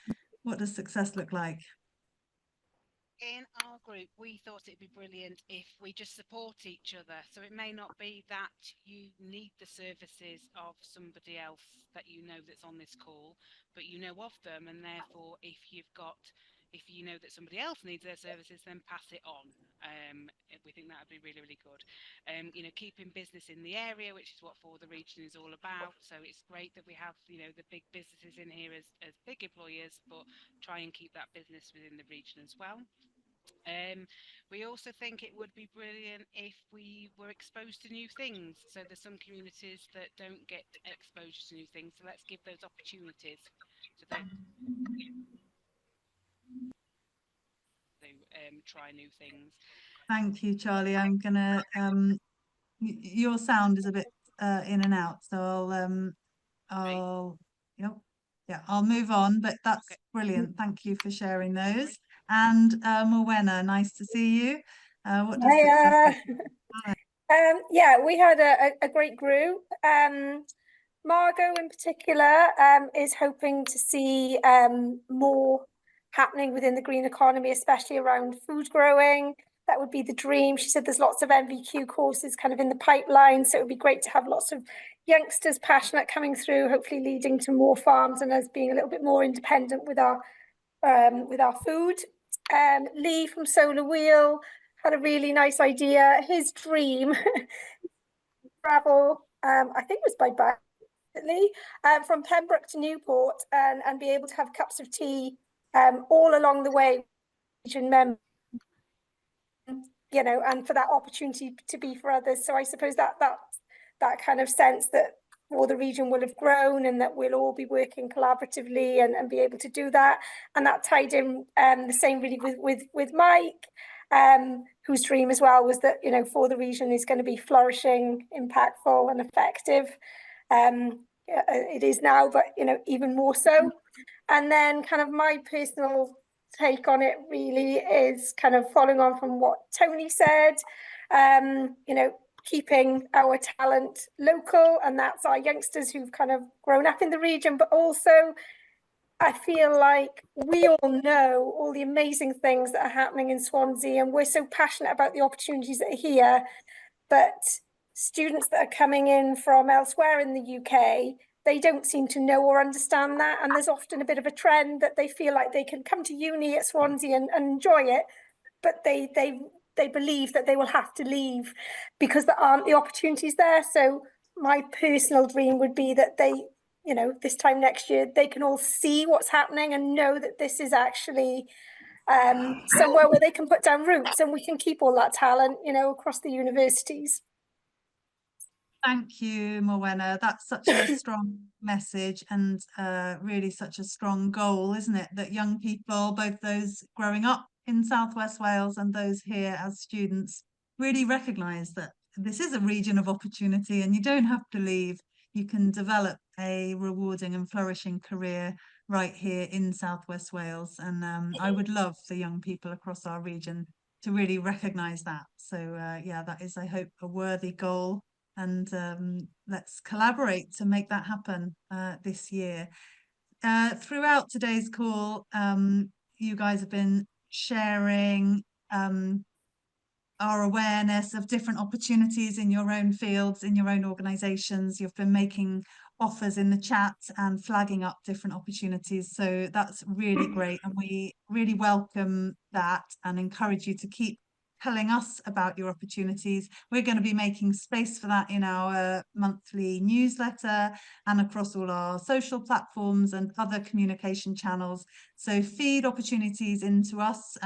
what does success look like? In our group, we thought it'd be brilliant if we just support each other. So it may not be that you need the services of somebody else that you know that's on this call, but you know of them, and therefore if you know that somebody else needs their services, then pass it on. We think that would be really, really good. Keeping business in the area, which is what For the Region is all about. So it's great that we have, the big businesses in here as big employers, but try and keep that business within the region as well. We also think it would be brilliant if we were exposed to new things. So there's some communities that don't get exposure to new things, so let's give those opportunities to try new things. Thank you, Charlie. I'm gonna your sound is a bit in and out, so I'll move on, but that's brilliant. Thank you for sharing those. And Morwenna, nice to see you. What does success look like? We had a great group. Margot in particular is hoping to see more happening within the green economy, especially around food growing. That would be the dream. She said there's lots of MVQ courses kind of in the pipeline, so it would be great to have lots of youngsters passionate coming through, hopefully leading to more farms and us being a little bit more independent with our food. Lee from Solar Wheel had a really nice idea. His dream travel, I think it was by bus, from Pembroke to Newport and be able to have cups of tea all along the way, and for that opportunity to be for others. So I suppose that kind of sense that For the Region will have grown and that we'll all be working collaboratively and be able to do that. And that tied in the same really with Mike, whose dream as well was that, For the Region is going to be flourishing, impactful and effective. It is now, but, even more so. And then kind of my personal take on it really is kind of following on from what Tony said, keeping our talent local, and that's our youngsters who've kind of grown up in the region, but also I feel like we all know all the amazing things that are happening in Swansea, and we're so passionate about the opportunities that are here, but students that are coming in from elsewhere in the UK, they don't seem to know or understand that, and there's often a bit of a trend that they feel like they can come to uni at Swansea and enjoy it, but they believe that they will have to leave because there aren't the opportunities there. So my personal dream would be that they, this time next year, they can all see what's happening and know that this is actually somewhere where they can put down roots and we can keep all that talent, across the universities. Thank you, Morwenna. That's such a strong message and really such a strong goal, isn't it? That young people, both those growing up in South West Wales and those here as students, really recognise that this is a region of opportunity and you don't have to leave. You can develop a rewarding and flourishing career right here in South West Wales. And I would love for young people across our region to really recognise that. So that is, I hope, a worthy goal. And let's collaborate to make that happen this year. throughout today's call, you guys have been sharing our awareness of different opportunities in your own fields, in your own organisations. You've been making offers in the chat and flagging up different opportunities. So that's really great. And we really welcome that and encourage you to keep telling us about your opportunities. We're going to be making space for that in our monthly newsletter and across all our social platforms and other communication channels. So feed opportunities into us.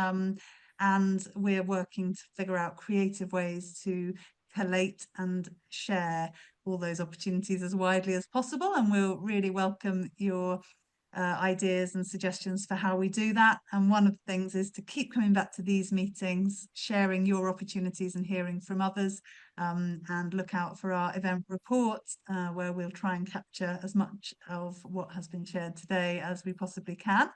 And we're working to figure out creative ways to collate and share all those opportunities as widely as possible. And we'll really welcome your ideas and suggestions for how we do that. And one of the things is to keep coming back to these meetings, sharing your opportunities and hearing from others, and look out for our event report, where we'll try and capture as much of what has been shared today as we possibly can.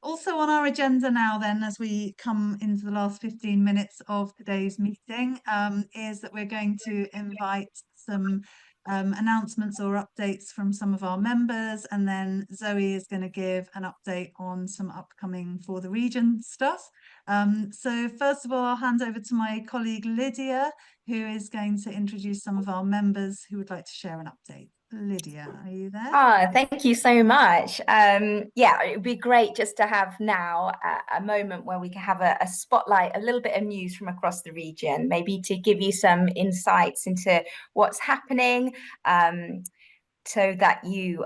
Also on our agenda now then, as we come into the last 15 minutes of today's meeting, is that we're going to invite some announcements or updates from some of our members, and then Zoe is going to give an update on some upcoming For the Region stuff. So first of all, I'll hand over to my colleague Lydia, who is going to introduce some of our members who would like to share an update. Lydia, are you there? Thank you so much. Yeah, it would be great just to have now a moment where we can have a spotlight, a little bit of news from across the region, maybe to give you some insights into what's happening, so that you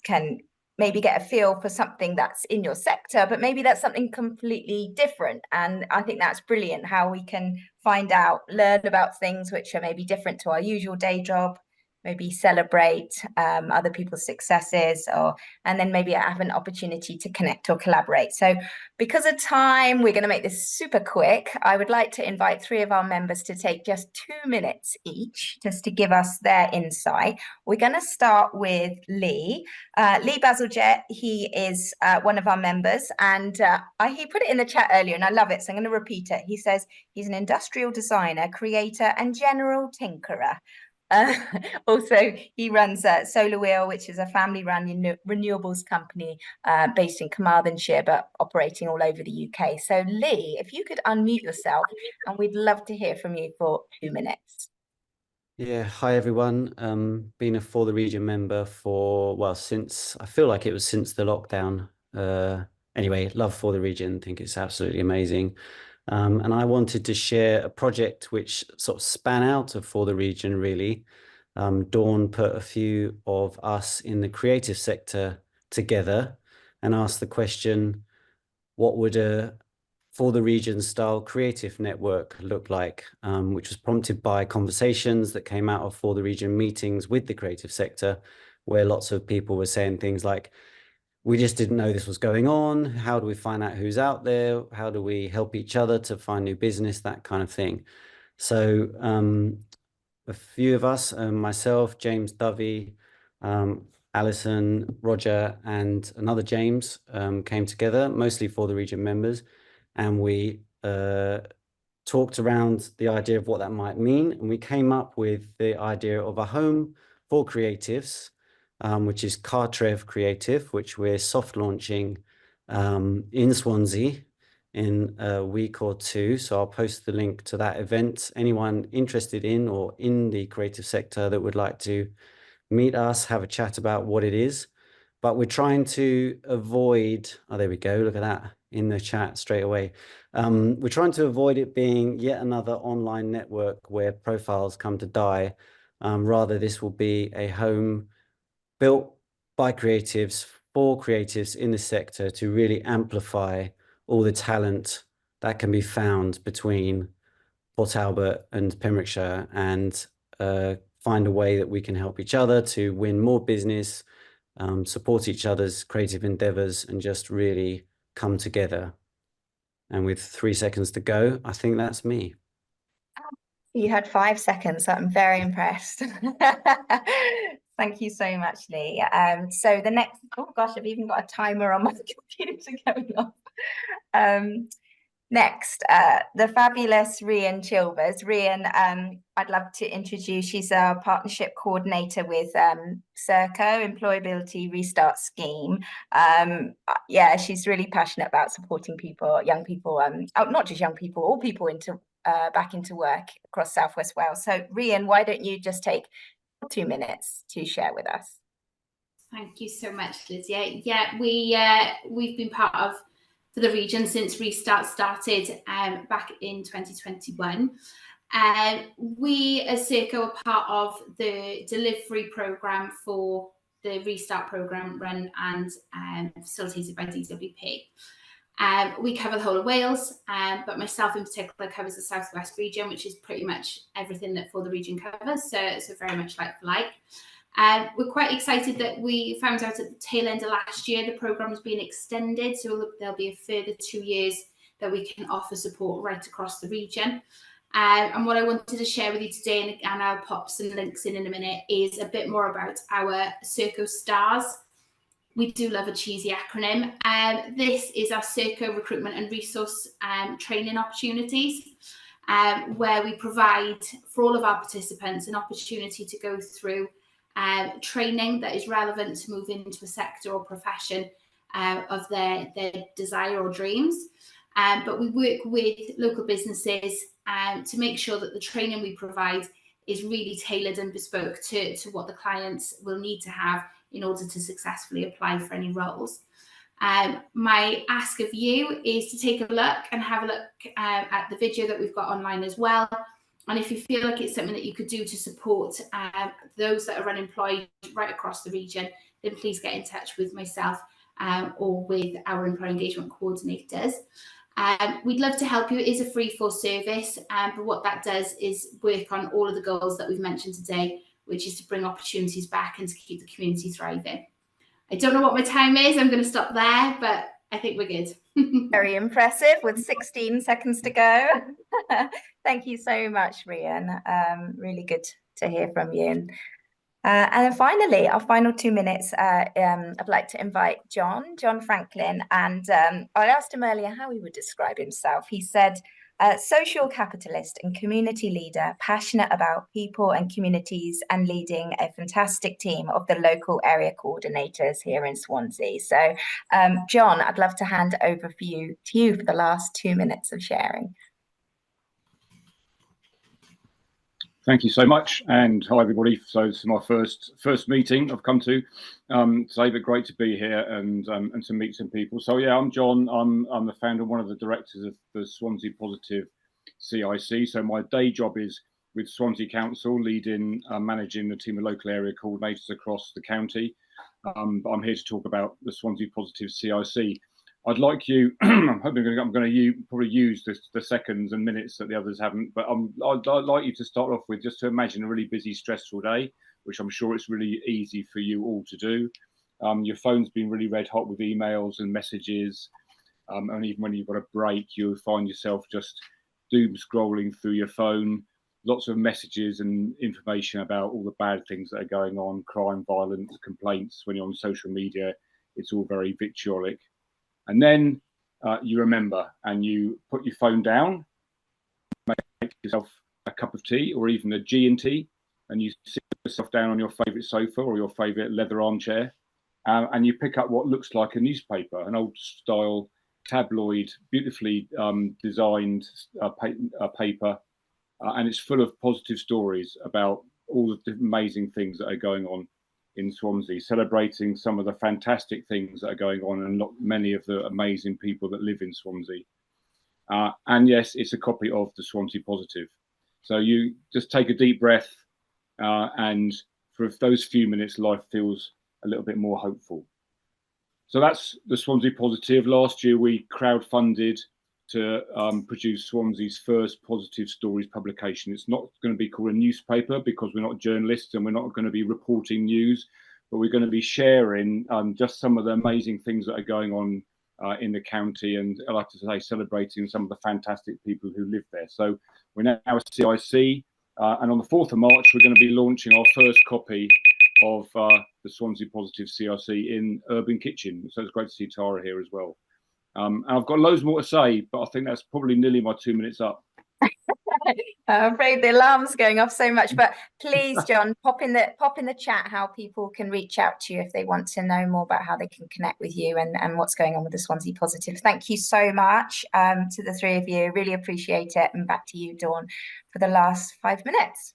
can maybe get a feel for something that's in your sector, but maybe that's something completely different. And I think that's brilliant, how we can find out, learn about things which are maybe different to our usual day job, maybe celebrate other people's successes, and then maybe have an opportunity to connect or collaborate. So because of time, we're going to make this super quick. I would like to invite 3 of our members to take just 2 minutes each, just to give us their insight. We're going to start with Lee. Lee Bazalgette, he is one of our members, and he put it in the chat earlier, and I love it, so I'm going to repeat it. He says he's an industrial designer, creator, and general tinkerer. Also, he runs Solar Wheel, which is a family-run renewables company based in Carmarthenshire, but operating all over the UK. So, Lee, if you could unmute yourself, and we'd love to hear from you for 2 minutes. Yeah, hi everyone. Been a For the Region member for, well, since, I feel like it was since the lockdown. Anyway, love For the Region, think it's absolutely amazing. And I wanted to share a project which sort of span out of For the Region, really. Dawn put a few of us in the creative sector together and asked the question, what would a For the Region style creative network look like, which was prompted by conversations that came out of For the Region meetings with the creative sector, where lots of people were saying things like, we just didn't know this was going on. How do we find out who's out there? How do we help each other to find new business? That kind of thing. So a few of us, myself, James Dovey, Alison, Roger, and another James came together, mostly For the Region members, and we talked around the idea of what that might mean. And we came up with the idea of a home for creatives, which is Cartref Creative, which we're soft launching in Swansea in a week or 2. So I'll post the link to that event. Anyone interested in or in the creative sector that would like to meet us, have a chat about what it is. But we're trying to avoid, oh, there we go, look at that in the chat straight away. We're trying to avoid it being yet another online network where profiles come to die. Rather, this will be a home built by creatives for creatives in the sector to really amplify all the talent that can be found between Port Talbot and Pembrokeshire, and find a way that we can help each other to win more business, support each other's creative endeavours, and just really come together. And with 3 seconds to go, I think that's me. You had 5 seconds, so I'm very impressed. Thank you so much, Lee. So the next, oh gosh, I've even got a timer on my computer going off. Next, the fabulous Rhian Chilvers. Rhian, I'd love to introduce, she's our partnership coordinator with Serco, Employability Restart Scheme. Yeah, she's really passionate about supporting people, young people, not just young people, all people into back into work across South West Wales. So Rhian, why don't you just take 2 minutes to share with us? Thank you so much, Liz. Yeah, we've been part of for the region since Restart started back in 2021. We as Serco are part of the delivery programme for the Restart programme run and facilitated by DWP. We cover the whole of Wales, but myself in particular covers the South West region, which is pretty much everything that for the region covers, so very much like for like. We're quite excited that we found out at the tail end of last year the programme has been extended, so there'll be a further 2 years that we can offer support right across the region. And what I wanted to share with you today, and I'll pop some links in a minute, is a bit more about our Serco STARS. We do love a cheesy acronym. This is our Serco recruitment and resource training opportunities, where we provide for all of our participants an opportunity to go through training that is relevant to move into a sector or profession of their desire or dreams. But we work with local businesses to make sure that the training we provide is really tailored and bespoke to what the clients will need to have in order to successfully apply for any roles. My ask of you is to take a look and have a look at the video that we've got online as well. And if you feel like it's something that you could do to support those that are unemployed right across the region, then please get in touch with myself or with our employee engagement coordinators. We'd love to help you. It is a free for service, but what that does is work on all of the goals that we've mentioned today, which is to bring opportunities back and to keep the community thriving. I don't know what my time is. I'm going to stop there, but I think we're good. Very impressive with 16 seconds to go. Thank you so much, Rhian. Really good to hear from you. And then finally, our final 2 minutes, I'd like to invite John Franklin. And I asked him earlier how he would describe himself. He said, social capitalist and community leader, passionate about people and communities and leading a fantastic team of the local area coordinators here in Swansea. So, John, I'd love to hand over to you for the last 2 minutes of sharing. Thank you so much, and hi everybody. So this is my first meeting I've come to today, but great to be here and to meet some people. So yeah, I'm John. I'm the founder, one of the directors of the Swansea Positive CIC. So my day job is with Swansea Council, leading managing the team of local area coordinators across the county. But I'm here to talk about the Swansea Positive CIC. I'd like you, I'm hoping I'm going to probably use the seconds and minutes that the others haven't, but I'd like you to start off with just to imagine a really busy, stressful day, which I'm sure it's really easy for you all to do. Your phone's been really red hot with emails and messages, and even when you've got a break, you'll find yourself just doom scrolling through your phone, lots of messages and information about all the bad things that are going on, crime, violence, complaints. When you're on social media, it's all very vitriolic. And then you remember and you put your phone down, make yourself a cup of tea or even a G&T, and you sit yourself down on your favourite sofa or your favourite leather armchair, and you pick up what looks like a newspaper, an old style tabloid, beautifully designed paper, and it's full of positive stories about all the amazing things that are going on in Swansea, celebrating some of the fantastic things that are going on and not many of the amazing people that live in Swansea. And yes, it's a copy of the Swansea Positive. So you just take a deep breath, and for those few minutes, life feels a little bit more hopeful. So that's the Swansea Positive. Last year, we crowdfunded to produce Swansea's first positive stories publication. It's not going to be called a newspaper because we're not journalists and we're not going to be reporting news, but we're going to be sharing just some of the amazing things that are going on in the county, and I like to say celebrating some of the fantastic people who live there. So we're now a CIC, and on the 4th of March, we're going to be launching our first copy of the Swansea Positive CIC in Urban Kitchen. So it's great to see Tara here as well. And I've got loads more to say, but I think that's probably nearly my 2 minutes up. I'm afraid the alarm's going off so much, but please, John, pop in the chat how people can reach out to you if they want to know more about how they can connect with you and what's going on with the Swansea Positive. Thank you so much to the three of you. Really appreciate it. And back to you, Dawn, for the last 5 minutes.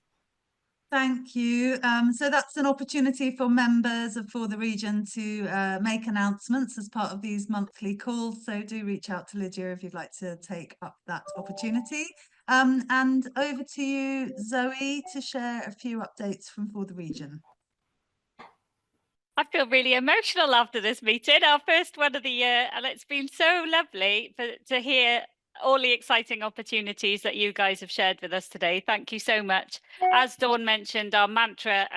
Thank you. So that's an opportunity for members of For the Region to make announcements as part of these monthly calls. So do reach out to Lydia if you'd like to take up that opportunity. And over to you, Zoe, to share a few updates from For the Region. I feel really emotional after this meeting, our first one of the year, and it's been so lovely to hear all the exciting opportunities that you guys have shared with us today. Thank you so much. As Dawn mentioned, our mantra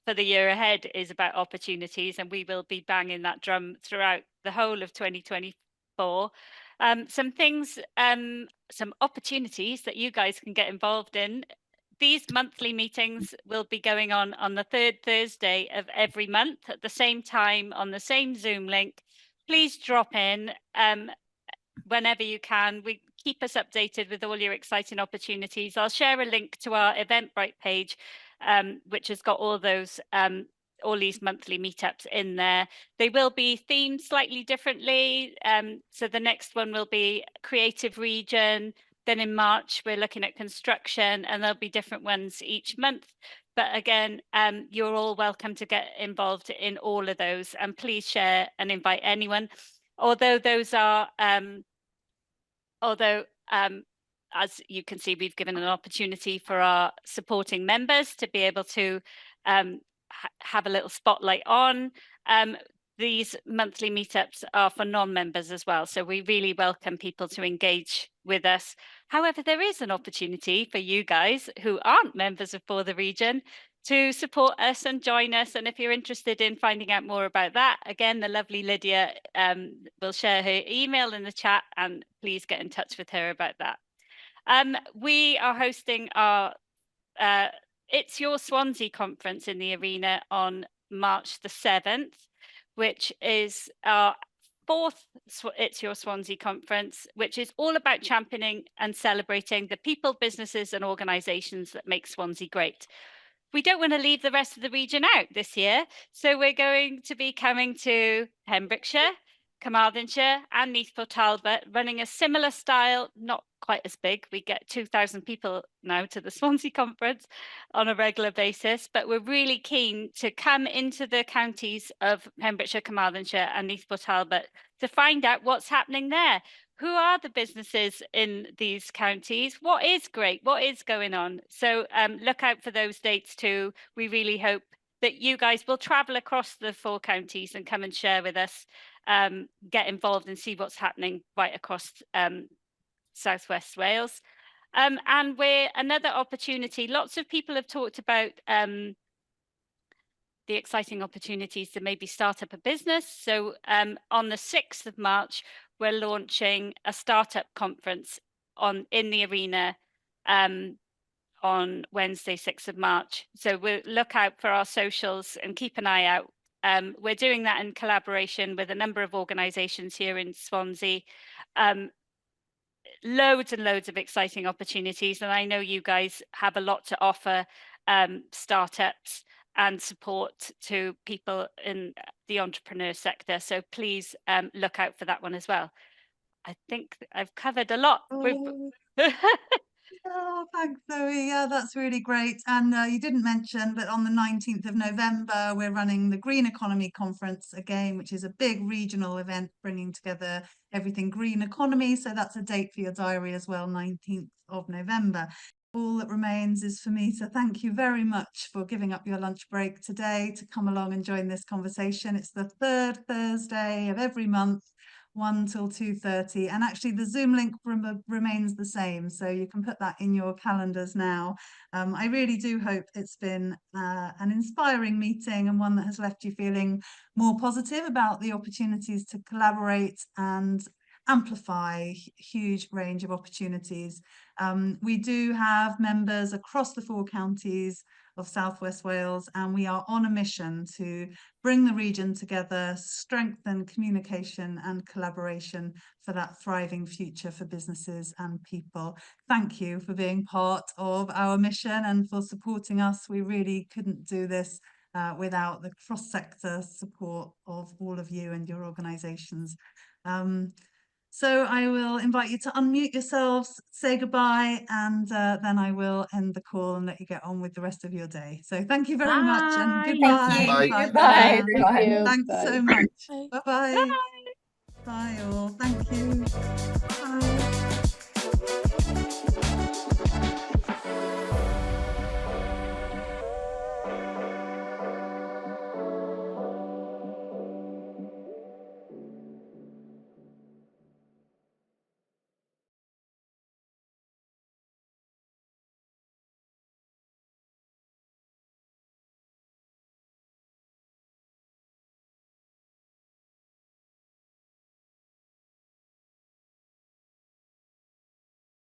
for the year ahead is about opportunities, and we will be banging that drum throughout the whole of 2024. Some opportunities that you guys can get involved in. These monthly meetings will be going on the third Thursday of every month at the same time on the same Zoom link. Please drop in whenever you can. Keep us updated with all your exciting opportunities. I'll share a link to our Eventbrite page, which has got all these monthly meetups in there. They will be themed slightly differently. So the next one will be Creative Region. Then in March, we're looking at construction, and there'll be different ones each month. But again, you're all welcome to get involved in all of those, and please share and invite anyone. Although those are, as you can see, we've given an opportunity for our supporting members to be able to have a little spotlight on. These monthly meetups are for non-members as well, so we really welcome people to engage with us. However, there is an opportunity for you guys who aren't members of For the Region to support us and join us. And if you're interested in finding out more about that, again, the lovely Lydia will share her email in the chat, and please get in touch with her about that. We are hosting our It's Your Swansea conference in the arena on March the 7th, which is our fourth It's Your Swansea conference, which is all about championing and celebrating the people, businesses and organisations that make Swansea great. We don't want to leave the rest of the region out this year, so we're going to be coming to Pembrokeshire, Carmarthenshire and Neath Talbot, running a similar style, not quite as big. We get 2,000 people now to the Swansea conference on a regular basis, but we're really keen to come into the counties of Pembrokeshire, Carmarthenshire and Neath Talbot to find out what's happening there. Who are the businesses in these counties? What is great? What is going on? So look out for those dates too. We really hope that you guys will travel across the 4 counties and come and share with us, get involved and see what's happening right across Southwest Wales. And we're another opportunity. Lots of people have talked about the exciting opportunities to maybe start up a business. So on the 6th of March, we're launching a startup conference in the arena on Wednesday, 6th of March. So we'll look out for our socials and keep an eye out. We're doing that in collaboration with a number of organisations here in Swansea. Loads and loads of exciting opportunities. And I know you guys have a lot to offer startups and support to people in the entrepreneur sector. So please look out for that one as well. I think I've covered a lot. Oh, thanks, Zoe. Yeah, that's really great. And you didn't mention, but on the 19th of November, we're running the Green Economy Conference again, which is a big regional event bringing together everything green economy. So that's a date for your diary as well, 19th of November. All that remains is for me to thank you very much for giving up your lunch break today to come along and join this conversation. It's the third Thursday of every month, 1 till 2:30, and actually the Zoom link remains the same, so you can put that in your calendars now. I really do hope it's been an inspiring meeting and one that has left you feeling more positive about the opportunities to collaborate and amplify a huge range of opportunities. We do have members across the 4 counties of South West Wales, and we are on a mission to bring the region together, strengthen communication and collaboration for that thriving future for businesses and people. Thank you for being part of our mission and for supporting us. We really couldn't do this without the cross-sector support of all of you and your organisations. So I will invite you to unmute yourselves, say goodbye, and then I will end the call and let you get on with the rest of your day. So thank you very much and goodbye. Thank you. Bye. Goodbye, Bye. everyone. Thanks so much. Bye. Bye-bye. Bye all. Thank you. Bye.